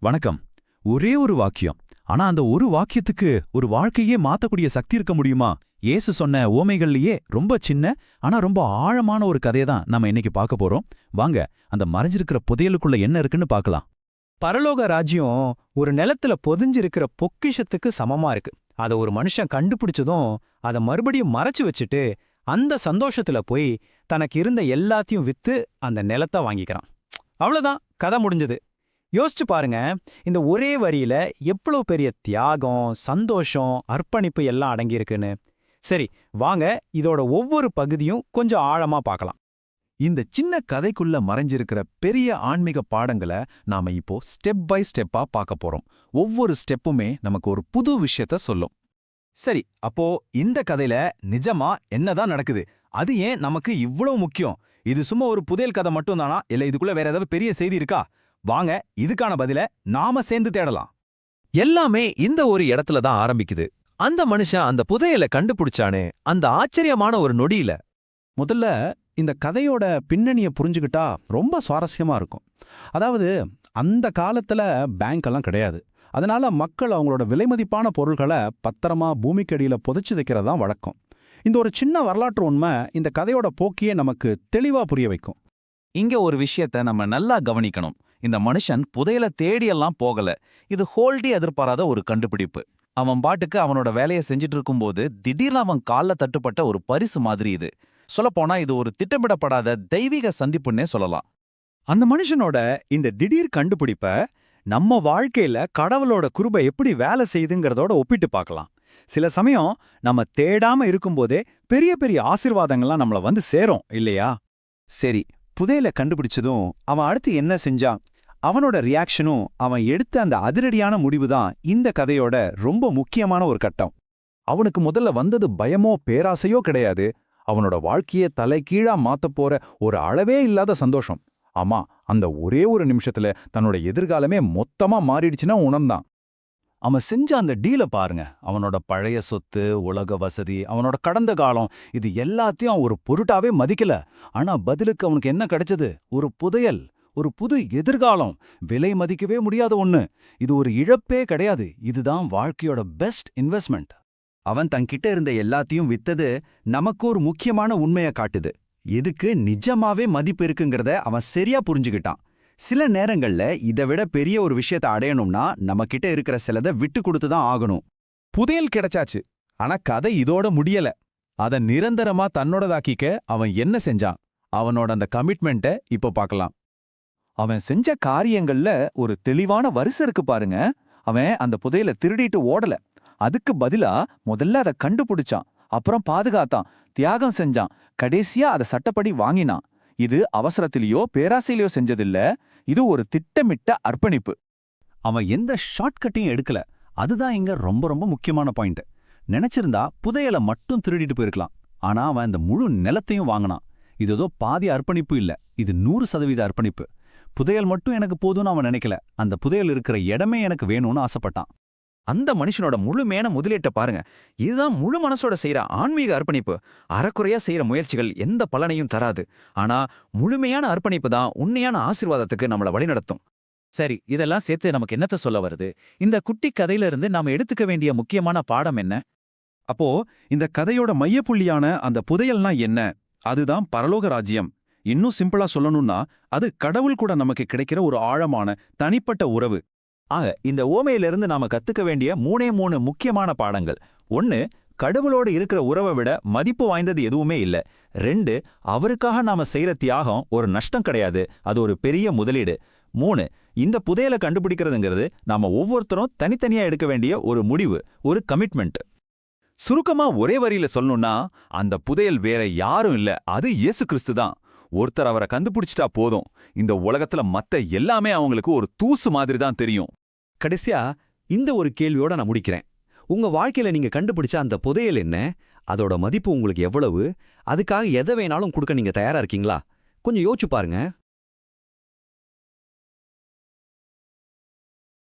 வணக்கம். ஒரே ஒரு வாக்கியம். ஆனா அந்த ஒரு வாக்கியத்துக்கு ஒரு வாழ்க்கையே மாத்தக்கூடிய சக்தி இருக்க முடியுமா? இயேசு சொன்ன ஓமைகள்லயே ரொம்ப சின்ன ஆனா ரொம்ப ஆழமான ஒரு கதையை தான் நாம இன்னைக்கு பார்க்க போறோம். வாங்க அந்த மறைஞ்சிருக்கிற புதையலுக்குள்ள என்ன இருக்குன்னு பார்க்கலாம். பரலோக ராஜ்யம் ஒரு நிலத்துல பொதிஞ்சிருக்கிற பொக்கிஷத்துக்கு சமமா இருக்கு. அத ஒரு மனுஷன் கண்டுபிடிச்சதும் அத மறுபடியும் மறைச்சு வச்சுட்டு அந்த சந்தோஷத்துல போய் தனக்கு இருந்த எல்லாத்தையும் வித்து அந்த நிலத்தை வாங்கிக்கிறான். அவ்வளவுதான், கதை முடிஞ்சது. யோசிச்சு பாருங்க, இந்த ஒரே வரியில எவ்வளவு பெரிய தியாகம், சந்தோஷம், அர்ப்பணிப்பு எல்லாம் அடங்கியிருக்குன்னு. சரி, வாங்க இதோட ஒவ்வொரு பகுதியும் கொஞ்சம் ஆழமா பார்க்கலாம். இந்த சின்ன கதைக்குள்ள மறைஞ்சிருக்கிற பெரிய ஆன்மீக பாடங்களை நாம இப்போ ஸ்டெப் பை ஸ்டெப்பா பார்க்க போறோம். ஒவ்வொரு ஸ்டெப்புமே நமக்கு ஒரு புது விஷயத்த சொல்லும். சரி, அப்போ இந்த கதையில நிஜமா என்னதான் நடக்குது? அது ஏன் நமக்கு இவ்வளவு முக்கியம்? இது சும்மா ஒரு புதையல் கதை மட்டும் தானா, இல்ல இதுக்குள்ள வேற ஏதாவது பெரிய செய்தி இருக்கா? வாங்க இதுக்கான பதில நாம சேர்ந்து தேடலாம். எல்லாமே இந்த ஒரு இடத்துல தான் ஆரம்பிக்குது. அந்த மனுஷன் அந்த புதையலை கண்டுபிடிச்சானே, அந்த ஆச்சரியமான ஒரு நொடியில. முதல்ல இந்த கதையோட பின்னணியை புரிஞ்சுக்கிட்டா ரொம்ப சுவாரஸ்யமா இருக்கும். அதாவது அந்த காலத்துல பேங்க் எல்லாம் கிடையாது. அதனால மக்கள் அவங்களோட விலைமதிப்பான பொருள்களை பத்திரமா பூமிக்கடியில புதைச்சு வைக்கிறது தான் வழக்கம். இந்த ஒரு சின்ன வரலாற்று உண்மை இந்த கதையோட போக்கியே நமக்கு தெளிவா புரிய வைக்கும். இங்க ஒரு விஷயத்த நம்ம நல்லா கவனிக்கணும். இந்த மனுஷன் புதையல தேடியெல்லாம் போகல. இது ஹோல்டி எதிர்பாராத ஒரு கண்டுபிடிப்பு. அவன் பாட்டுக்கு அவனோட வேலையை செஞ்சுட்டு இருக்கும்போது திடீர்னு அவன் கால்ல தட்டுப்பட்ட ஒரு பரிசு மாதிரி இது. சொல்லப்போனா இது ஒரு திட்டமிடப்படாத தெய்வீக சந்திப்புன்னே சொல்லலாம். அந்த மனுஷனோட இந்த திடீர் கண்டுபிடிப்ப நம்ம வாழ்க்கையில கடவுளோட கிருபை எப்படி வேலை செய்யுதுங்கிறதோட ஒப்பிட்டு பார்க்கலாம். சில சமயம் நம்ம தேடாம இருக்கும்போதே பெரிய பெரிய ஆசீர்வாதங்கள்லாம் நம்மள வந்து சேரும் இல்லையா? சரி, புதையலை கண்டுபிடிச்சதும் அவன் அடுத்து என்ன செஞ்சான்? அவனோட ரியாக்ஷனும் அவன் எடுத்த அந்த அதிரடியான முடிவு தான் இந்த கதையோட ரொம்ப முக்கியமான ஒரு கட்டம். அவனுக்கு முதல்ல வந்தது பயமோ பேராசையோ கிடையாது. அவனோட வாழ்க்கையை தலைகீழா மாத்தப் போற ஒரு அளவே இல்லாத சந்தோஷம். ஆமா, அந்த ஒரே ஒரு நிமிஷத்துல தன்னோட எதிர்காலமே மொத்தமா மாறிடுச்சுன்னா உணர்ந்தான். அவன் செஞ்ச அந்த டீல பாருங்க. அவனோட பழைய சொத்து, உலக வசதி, அவனோட கடந்த காலம், இது எல்லாத்தையும் ஒரு பொருட்டாவே மதிக்கல. ஆனா பதிலுக்கு அவனுக்கு என்ன கிடைச்சது? ஒரு புதையல், ஒரு புது எதிர்காலம், விலை மதிக்கவே முடியாத ஒண்ணு. இது ஒரு இழப்பே கிடையாது. இதுதான் வாழ்க்கையோட பெஸ்ட் இன்வெஸ்ட்மெண்ட். அவன் தன்கிட்ட இருந்த எல்லாத்தையும் வித்தது நமக்கு ஒரு முக்கியமான உண்மையை காட்டுது. எதுக்கு நிஜமாவே மதிப்பு இருக்குங்கிறத அவன் சரியா புரிஞ்சுக்கிட்டான். சில நேரங்கள்ல இதை விட பெரிய ஒரு விஷயத்தை அடையணும்னா நம்ம கிட்ட இருக்கிற சிலதை விட்டு கொடுத்து தான் ஆகணும். புதையல் கிடைச்சாச்சு. ஆனா கதை இதோட முடியல. அத நிரந்தரமா தன்னோடதாக்கிக்க அவன் என்ன செஞ்சான்? அவனோட அந்த கமிட்மெண்ட்டை இப்போ பார்க்கலாம். அவன் செஞ்ச காரியங்கள்ல ஒரு தெளிவான வரிசை இருக்கு பாருங்க. அவன் அந்த புதையலை திருடிட்டு ஓடல. அதுக்கு பதிலா முதல்ல அதை கண்டுபிடிச்சான், அப்புறம் பாதுகாத்தான், தியாகம் செஞ்சான், கடைசியா அதை சட்டப்படி வாங்கினான். இது அவசரத்திலேயோ பேராசையிலையோ செஞ்சதில்ல. இது ஒரு திட்டமிட்ட அர்ப்பணிப்பு. அவன் எந்த ஷார்ட்கட்டையும் எடுக்கல. அதுதான் இங்க ரொம்ப ரொம்ப முக்கியமான பாயிண்ட். நினைச்சிருந்தா புதையலை மட்டும் திருடிட்டு போயிருக்கலாம். ஆனா அவன் அந்த முழு நிலத்தையும் வாங்கினான். இது ஏதோ பாதி அர்ப்பணிப்பு இல்ல, இது 100% அர்ப்பணிப்பு. புதையல் மட்டும் எனக்கு போதும்னு அவன் நினைக்கல. அந்த புதையல் இருக்கிற இடமே எனக்கு வேணும்னு ஆசைப்பட்டான். அந்த மனுஷனோட முழுமையான முதலீட்டை பாருங்க. இதுதான் முழு மனசோட செய்யற ஆன்மீக அர்ப்பணிப்பு. அறக்குறையா செய்யற முயற்சிகள் எந்த பலனையும் தராது. ஆனா முழுமையான அர்ப்பணிப்பு தான் உண்மையான ஆசீர்வாதத்துக்கு நம்மள வழிநடத்தும். சரி, இதெல்லாம் சேர்த்து நமக்கு என்னத்த சொல்ல வருது? இந்த குட்டி கதையில இருந்து நாம எடுத்துக்க வேண்டிய முக்கியமான பாடம் என்ன? அப்போ இந்த கதையோட மையப்புள்ளியான அந்த புதையல்னா என்ன? அதுதான் பரலோக ராஜ்யம். இன்னும் சிம்பிளா சொல்லணும்னா அது கடவுள் கூட நமக்கு கிடைக்கிற ஒரு ஆழமான தனிப்பட்ட உறவு. ஆக இந்த ஓமையிலிருந்து நாம கத்துக்க வேண்டிய 3 முக்கியமான பாடங்கள். 1, கடவுளோடு இருக்கிற உறவை விட மதிப்பு வாய்ந்தது எதுவுமே இல்ல. 2, அவருக்காக நாம செய்யற தியாகம் ஒரு நஷ்டம் கிடையாது, அது ஒரு பெரிய முதலீடு. 3, இந்த புதையலை கண்டுபிடிக்கிறதுங்கிறது நாம ஒவ்வொருத்தரும் தனித்தனியா எடுக்க வேண்டிய ஒரு முடிவு, ஒரு கமிட்மெண்ட். சுருக்கமா ஒரே வரியில சொல்லணும்னா அந்த புதையல் வேற யாரும் இல்ல, அது இயேசு கிறிஸ்து தான். ஒருத்தர் அவரை கண்டுபிடிச்சிட்டா போதும், இந்த உலகத்துல மத்த எல்லாமே அவங்களுக்கு ஒரு தூசு மாதிரி தான் தெரியும். கடைசியா இந்த ஒரு கேள்வியோட நான் முடிக்கிறேன். உங்க வாழ்க்கையில நீங்க கண்டுபிடிச்ச அந்த புதையல் என்ன? அதோட மதிப்பு உங்களுக்கு எவ்வளவு? அதுக்காக எதை வேணாலும் கொடுக்க நீங்க தயாரா இருக்கீங்களா? கொஞ்சம் யோசிச்சு பாருங்க.